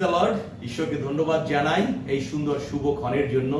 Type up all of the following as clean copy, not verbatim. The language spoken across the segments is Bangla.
লর্ড, ঈশ্বরকে ধন্যবাদ জানাই এই সুন্দর শুভ ক্ষণের জন্য।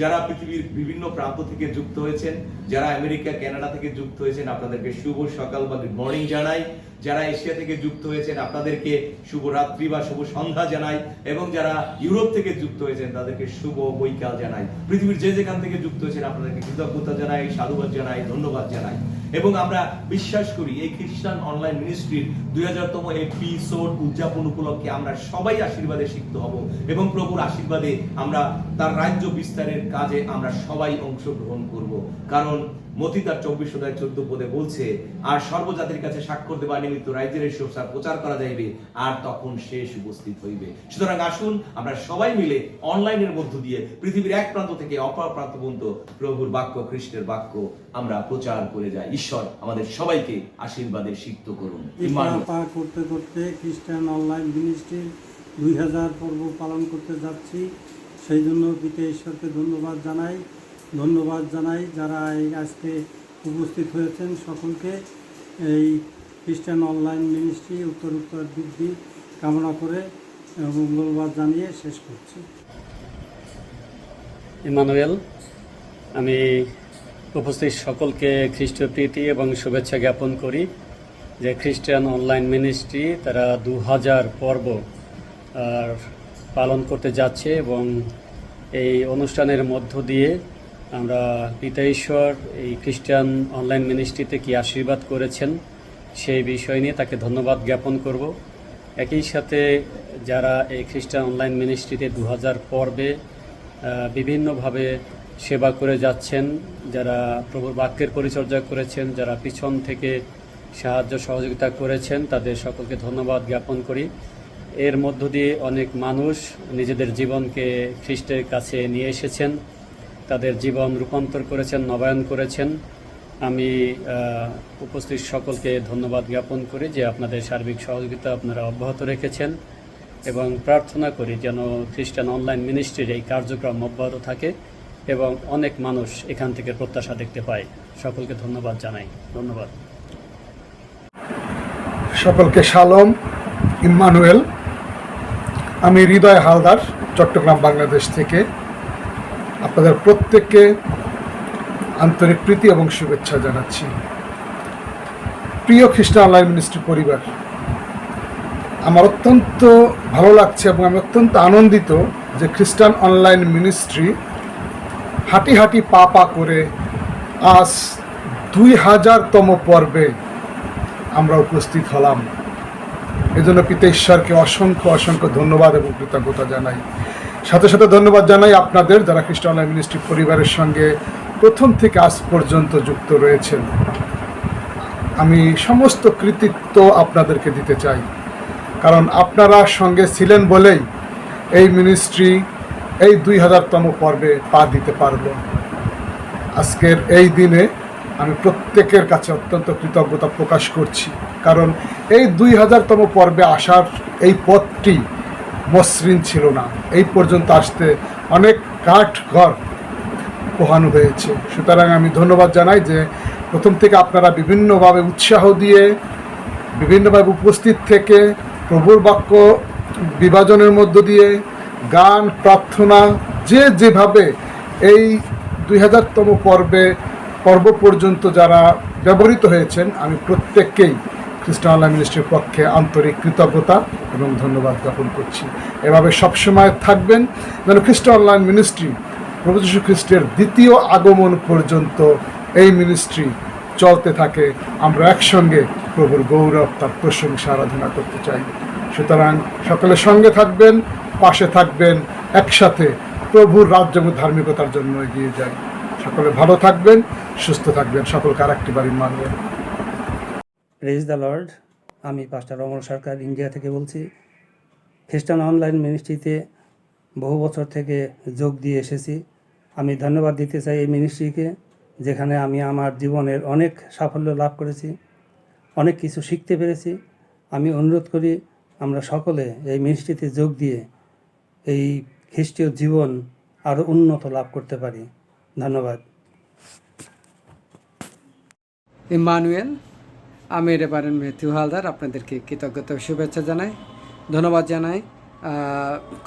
যারা পৃথিবীর বিভিন্ন প্রান্ত থেকে যুক্ত হয়েছেন, যারা আমেরিকা কানাডা থেকে যুক্ত হয়েছেন, আপনাদেরকে শুভ সকাল বা গুড মর্নিং জানাই। যারা এশিয়া থেকে যুক্ত হয়েছেন আপনাদেরকে শুভ রাত্রি বা শুভ সন্ধ্যা জানাই, এবং যারা ইউরোপ থেকে যুক্ত হয়েছেন তাদেরকে শুভ বৈকাল জানাই। পৃথিবীর যে যেখান থেকে যুক্ত হয়েছেন আপনাদেরকে কৃতজ্ঞতা জানাই, সাধুবাদ জানাই, ধন্যবাদ জানাই। এবং আমরা বিশ্বাস করি এই খ্রিস্টান অনলাইন মিনিস্ট্রির 2000তম এপিসোড উদযাপন উপলক্ষে আমরা সবাই আশীর্বাদে সিক্ত হব, এবং প্রভুর আশীর্বাদে আমরা তার রাজ্য বিস্তারের কাজে আমরা সবাই অংশগ্রহণ করব। কারণ মতি তার 24:14 বলছে, আর সর্বজাতির কাছে স্বাক্ষর দেবার নিমিত্ত রাজ্যের সুসংবাদ প্রচার করা যাইবে, আর তখন শেষ উপস্থিত হইবে। সুতরাং আসুন আমরা সবাই মিলে অনলাইনের মধ্য দিয়ে পৃথিবীর এক প্রান্ত থেকে অপর প্রান্ত পর্যন্ত প্রভুর বাক্য, খ্রিস্টের বাক্য আমরা প্রচার করে যাই। ঈশ্বর আমাদের সবাইকে আশীর্বাদে সিক্ত করুন। করতে করতে খ্রিস্টান অনলাইন মিনিস্ট্রির 2000 পর্ব পালন করতে যাচ্ছি। সেই জন্য পিতা ঈশ্বরকে ধন্যবাদ জানাই যারা এই আজকে উপস্থিত হয়েছেন সকলকে। এই খ্রিস্টান অনলাইন মিনিস্ট্রি উত্তরোত্তর বৃদ্ধি কামনা করে মঙ্গলবার জানিয়ে শেষ করছি। ইমানুয়েল, আমি উপস্থিত সকলকে খ্রিস্টীয় প্রীতি এবং শুভেচ্ছা জ্ঞাপন করি যে খ্রিস্টান অনলাইন মিনিস্ট্রি তারা 2000 পর্ব পালন করতে যাচ্ছে, এবং এই অনুষ্ঠানের মধ্য দিয়ে আমরা পিতা ঈশ্বর এই খ্রিস্টান অনলাইন মিনিস্ট্রিতে কি আশীর্বাদ করেছেন সেই বিষয় নিয়ে তাকে ধন্যবাদ জ্ঞাপন করব। একই সাথে যারা এই খ্রিস্টান অনলাইন মিনিস্ট্রিতে 2000 পর্বে বিভিন্নভাবে সেবা করে যাচ্ছেন, যারা প্রভুর বাক্যের পরিচর্যা করেছেন, যারা পিছন থেকে সাহায্য সহযোগিতা করেছেন, তাদের সকলকে ধন্যবাদ জ্ঞাপন করি। এর মধ্য দিয়ে অনেক মানুষ নিজেদের জীবনকে খ্রিস্টের কাছে নিয়ে এসেছেন, তাদের জীবন রূপান্তর করেছেন, নবায়ন করেছেন। আমি উপস্থিত সকলকে ধন্যবাদ জ্ঞাপন করি যে আপনাদের সার্বিক সহযোগিতা আপনারা অব্যাহত রেখেছেন, এবং প্রার্থনা করি যেন খ্রিস্টান অনলাইন মিনিস্ট্রির এই কার্যক্রম অব্যাহত থাকে এবং অনেক মানুষ এখান থেকে প্রত্যাশা দেখতে পায়। সকলকে ধন্যবাদ জানাই। ধন্যবাদ। সকলকে শালম। ইম্মানুয়েল, আমি হৃদয় হালদার, চট্টগ্রাম, বাংলাদেশ থেকে আপনাদের প্রত্যেককে আন্তরিক প্রীতি এবং শুভেচ্ছা জানাচ্ছি। প্রিয় খ্রিস্টান অনলাইন মিনিস্ট্রি পরিবার, আমার অত্যন্ত ভালো লাগছে এবং আমি অত্যন্ত আনন্দিত যে খ্রিস্টান অনলাইন মিনিস্ট্রি হাঁটি হাঁটি পা পা করে আজ 2000তম পর্বে আমরা উপস্থিত হলাম। এজন্য পিতা ঈশ্বরকে অসংখ্য অসংখ্য ধন্যবাদ এবং কৃতজ্ঞতা জানাই। সাথে সাথে ধন্যবাদ জানাই আপনাদের যারা খ্রিস্টান অনলাইন মিনিস্ট্রি পরিবারের সঙ্গে প্রথম থেকে আজ পর্যন্ত যুক্ত রয়েছেন। আমি সমস্ত কৃতিত্ব আপনাদেরকে দিতে চাই, কারণ আপনারা সঙ্গে ছিলেন বলেই এই মিনিস্ট্রি এই 2000তম পর্বে পা দিতে পারল। আজকের এই দিনে আমি প্রত্যেকের কাছে অত্যন্ত কৃতজ্ঞতা প্রকাশ করছি, কারণ এই 2000তম পর্বে আসার এই পথটি মসৃণ ছিল না। এই পর্যন্ত আসতে অনেক কাঠ ঘর পোহানো হয়েছে। সুতরাং আমি ধন্যবাদ জানাই যে প্রথম থেকে আপনারা বিভিন্নভাবে উৎসাহ দিয়ে, বিভিন্নভাবে উপস্থিত থেকে প্রভুর বাক্য বিভাজনের মধ্য দিয়ে গান, প্রার্থনা, যে যেভাবে এই 2000তম পর্ব পর্যন্ত যারা ব্যবহৃত হয়েছেন, আমি প্রত্যেককেই খ্রিস্টান অনলাইন মিনিস্ট্রির পক্ষে আন্তরিক কৃতজ্ঞতা এবং ধন্যবাদ জ্ঞাপন করছি। এভাবে সবসময় থাকবেন যেন খ্রিস্টান অনলাইন মিনিস্ট্রি প্রভু যীশু খ্রিস্টের দ্বিতীয় আগমন পর্যন্ত এই মিনিস্ট্রি চলতে থাকে। আমরা একসঙ্গে প্রভুর গৌরব, তার প্রশংসা, আরাধনা করতে চাই। সুতরাং সকলের সঙ্গে থাকবেন, পাশে থাকবেন, একসাথে প্রভুর রাজ্য এবং ধার্মিকতার জন্য এগিয়ে যাই। সকলে ভালো থাকবেন, সুস্থ থাকবেন। সকলকে আরেকটিবার ইম্মানুয়েল। Praise the Lord. আমি পাস্টার অমর সরকার, ইন্ডিয়া থেকে বলছি। খ্রিস্টান অনলাইন মিনিস্ট্রিতে বহু বছর থেকে যোগ দিয়ে এসেছি। আমি ধন্যবাদ দিতে চাই এই মিনিস্ট্রিকে, যেখানে আমি আমার জীবনের অনেক সাফল্য লাভ করেছি, অনেক কিছু শিখতে পেরেছি। আমি অনুরোধ করি আমরা সকলে এই মিনিস্ট্রিতে যোগ দিয়ে এই খ্রিস্টীয় জীবন আরও উন্নত লাভ করতে পারি। ধন্যবাদ। ইম্মানুয়েল, আমি রেভারেন্ড ম্যাথিউ হালদার আপনাদেরকে কৃতজ্ঞতা ও শুভেচ্ছা জানাই, ধন্যবাদ জানাই।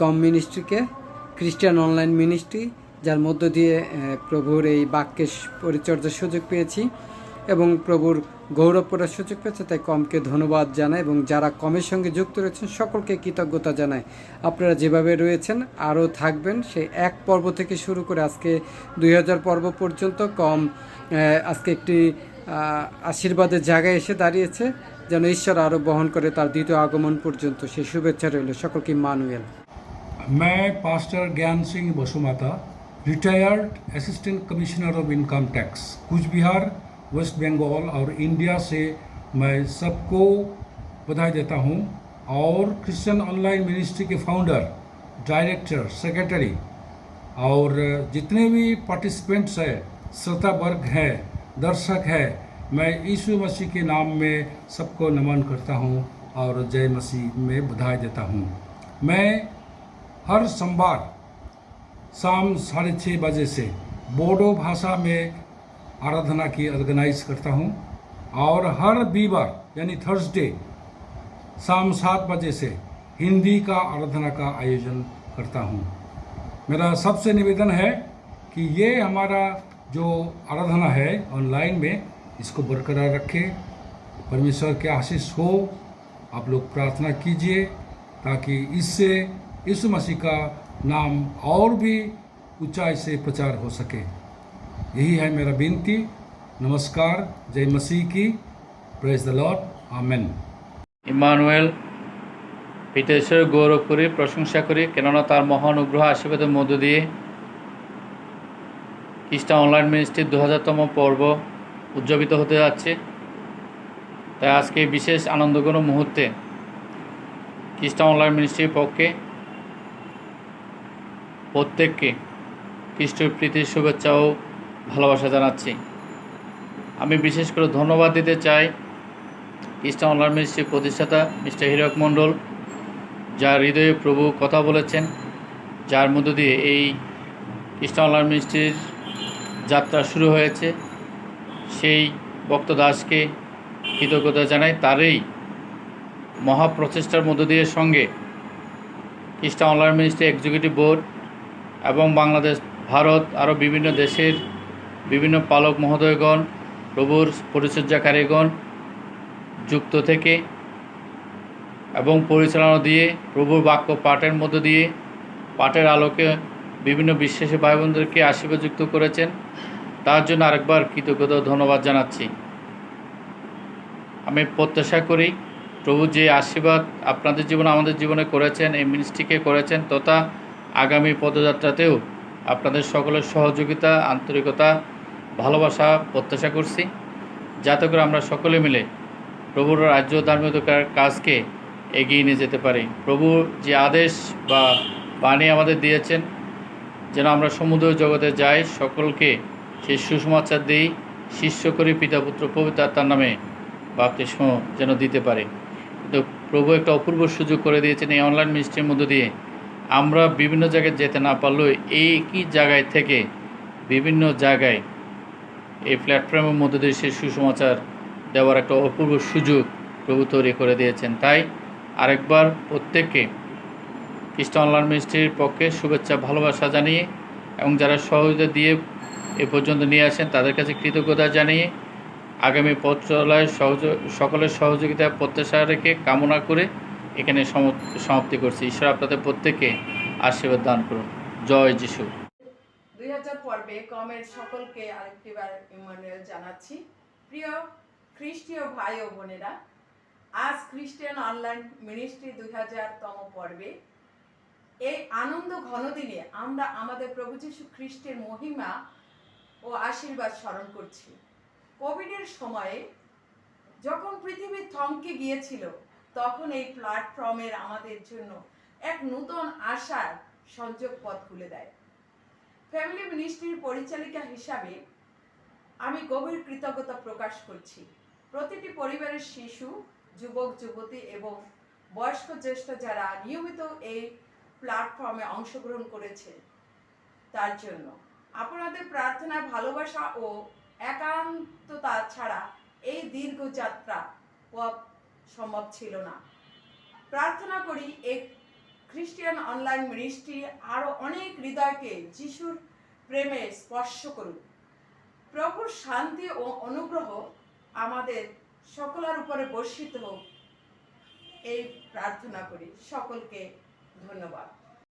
কম মিনিস্ট্রিকে খ্রিস্টান অনলাইন মিনিস্ট্রি, যার মধ্য দিয়ে প্রভুর এই বাক্যের পরিচর্যার সুযোগ পেয়েছি এবং প্রভুর গৌরব করার সুযোগ পেয়েছে, তাই কমকে ধন্যবাদ জানাই এবং যারা কমের সঙ্গে যুক্ত রয়েছেন সকলকে কৃতজ্ঞতা জানাই। আপনারা যেভাবে রয়েছেন আরও থাকবেন, সেই এক পর্ব থেকে শুরু করে আজকে 2000 পর্ব পর্যন্ত কম আজকে একটি আশীর্বাদের জায়গায় এসে দাঁড়িয়েছে, যেন ঈশ্বর আরও বহন করে তার দ্বিতীয় আগমন পর্যন্ত। সেই শুভেচ্ছা রইল সকলকে। ইম্মানুয়েল। मैं pastor Gyan Singh Basumata, retired assistant commissioner of income tax, Cooch Behar, West Bengal और इंडिया से मैं सबको बधाई देता हूं और क्रिश्चियन ऑनलाइन मिनिस्ट्री के फाउंडर, डायरेक्टर, सेक्रेटरी और जितने भी पार्टिसिपेंट्स हैं, श्रोता वर्ग है, दर्शक है, मैं यीशु मसीह के नाम में सबको नमन करता हूं और जय मसीह में बधाई देता हूं। मैं हर सोमवार शाम 6:30 बजे से बोडो भाषा में आराधना की ऑर्गेनाइज करता हूं और हर वीरवार यानी थर्सडे शाम 7 बजे से हिंदी का आराधना का आयोजन करता हूं। मेरा सबसे निवेदन है कि ये हमारा जो आराधना है ऑनलाइन में, इसको बरकरार रखें। परमेश्वर के आशीष हो। आप लोग प्रार्थना कीजिए ताकि इससे यीशु मसीह का नाम और भी ऊंचाई से प्रचार हो सके। यही है मेरा विनती। नमस्कार, जय मसीह की। Praise the Lord, amen. Emmanuel, পিতা ঈশ্বরের গৌরব করি, প্রশংসা করি, কেননা তার মহান অনুগ্রহ আশীর্বাদের মধ্য দিয়ে খ্রিস্টান অনলাইন মিনিস্ট্রির 2000তম পর্ব উদযাপিত হতে যাচ্ছে। তাই আজকে এই বিশেষ আনন্দঘন মুহূর্তে খ্রিস্টান অনলাইন মিনিস্ট্রির পক্ষে প্রত্যেককে খ্রিস্টের প্রীতির শুভেচ্ছা ও ভালোবাসা জানাচ্ছি। আমি বিশেষ করে ধন্যবাদ দিতে চাই খ্রিস্টান অনলাইন মিনিস্ট্রির প্রতিষ্ঠাতা মিস্টার হীরক মণ্ডল, যার হৃদয়ে প্রভু কথা বলেছেন, যার মধ্য দিয়ে এই খ্রিস্টান অনলাইন মিনিস্ট্রির যাত্রা শুরু হয়েছে। সেই ভক্ত দাসকে কৃতজ্ঞতা জানাই। তারই মহাপ্রচেষ্টার মধ্য দিয়ে সঙ্গে খ্রিস্টান অনলাইন মিনিস্ট্রি এক্সিকিউটিভ বোর্ড এবং বাংলাদেশ, ভারত, আরও বিভিন্ন দেশের বিভিন্ন পালক মহোদয়গণ, প্রভুর পরিচর্যাকারীগণ যুক্ত থেকে এবং পরিচালনা দিয়ে প্রভুর বাক্য পাঠের মধ্য দিয়ে পাঠের আলোকে বিভিন্ন বিশ্বাসী ভাই বোনদেরকে আশীর্বাদযুক্ত করেছেন। তার জন্য আরেকবার কৃতজ্ঞতা ও ধন্যবাদ জানাচ্ছি। আমি প্রত্যাশা করি প্রভু যে আশীর্বাদ আপনাদের জীবনে আমাদের জীবনে করেছেন, এই মিনিস্ট্রিকে করেছেন, তথা আগামী পদযাত্রাতেও আপনাদের সকলের সহযোগিতা, আন্তরিকতা, ভালোবাসা প্রত্যাশা করছি, যাতে করে আমরা সকলে মিলে প্রভুর রাজ্য ধার্মিকতার কাজকে এগিয়ে নিয়ে যেতে পারি। প্রভু যে আদেশ বা বাণী আমাদের দিয়েছেন, যেন আমরা সমুদ্র জগতে যাই, সকলকে সেই সুসমাচার দিই, শিষ্য করি, পিতা পুত্র পবিত্র আত্মার নামে বাপ্তিস্ম যেন দিতে পারে। তো প্রভু একটা অপূর্ব সুযোগ করে দিয়েছেন এই অনলাইন মিনিস্ট্রির মধ্য দিয়ে। আমরা বিভিন্ন জায়গায় যেতে না পারলেও একই জায়গায় থেকে বিভিন্ন জায়গায় এই প্ল্যাটফর্মের মধ্য দিয়ে সেই সুসমাচার দেওয়ার একটা অপূর্ব সুযোগ প্রভু তৈরি করে দিয়েছেন। তাই আরেকবার প্রত্যেককে খ্রিস্টান অনলাইন মিনিস্ট্রির পক্ষে শুভেচ্ছা, ভালোবাসা জানিয়ে এবং যারা সহযোগিতা দিয়ে এ পর্যন্ত নিয়ে আসেন তাদের কাছে কৃতজ্ঞতা জানিয়ে আগামী পথ চলায় সকলের সহযোগিতা প্রত্যাশা রেখে কামনা করে এখানে সমাপ্তি করছি। ঈশ্বর আপনাদের প্রত্যেককে আশীর্বাদ দান করুন। জয় যিশু। 2000 পর্বে কমের সকলকে আরেকটিবার ইম্মানুয়েল জানাচ্ছি। প্রিয় খ্রিস্টীয় ভাই ও বোনেরা, আজ খ্রিস্টান অনলাইন মিনিস্ট্রি 2000তম পর্বে এই আনন্দ ঘন দিনে আমরা আমাদের প্রভু যীশু খ্রিস্টের মহিমা ও আশীর্বাদ স্মরণ করছি। কোভিডের সময়ে যখন পৃথিবী থমকে গিয়েছিল, তখন এই প্ল্যাটফর্মের আমাদের জন্য এক নতুন আশার সংযোগ পথ খুলে দেয়। ফ্যামিলি মিনিস্ট্রির পরিচালিকা হিসাবে আমি গভীর কৃতজ্ঞতা প্রকাশ করছি প্রতিটি পরিবারের শিশু, যুবক, যুবতী এবং বয়স্ক জ্যেষ্ঠ যারা নিয়মিত এই প্ল্যাটফর্মে অংশগ্রহণ করেছে তার জন্য। আপনাদের প্রার্থনা, ভালোবাসা ও একান্ততা ছাড়া এই দীর্ঘ যাত্রা পথ সম্ভব ছিল না। প্রার্থনা করি এই খ্রিস্টিয়ান অনলাইন মিনিস্ট্রি আরও অনেক হৃদয়কে যিশুর প্রেমে স্পর্শ করুক। প্রভুর শান্তি ও অনুগ্রহ আমাদের সকলের উপরে বর্ষিত হোক, এই প্রার্থনা করি। সকলকে ধন্যবাদ।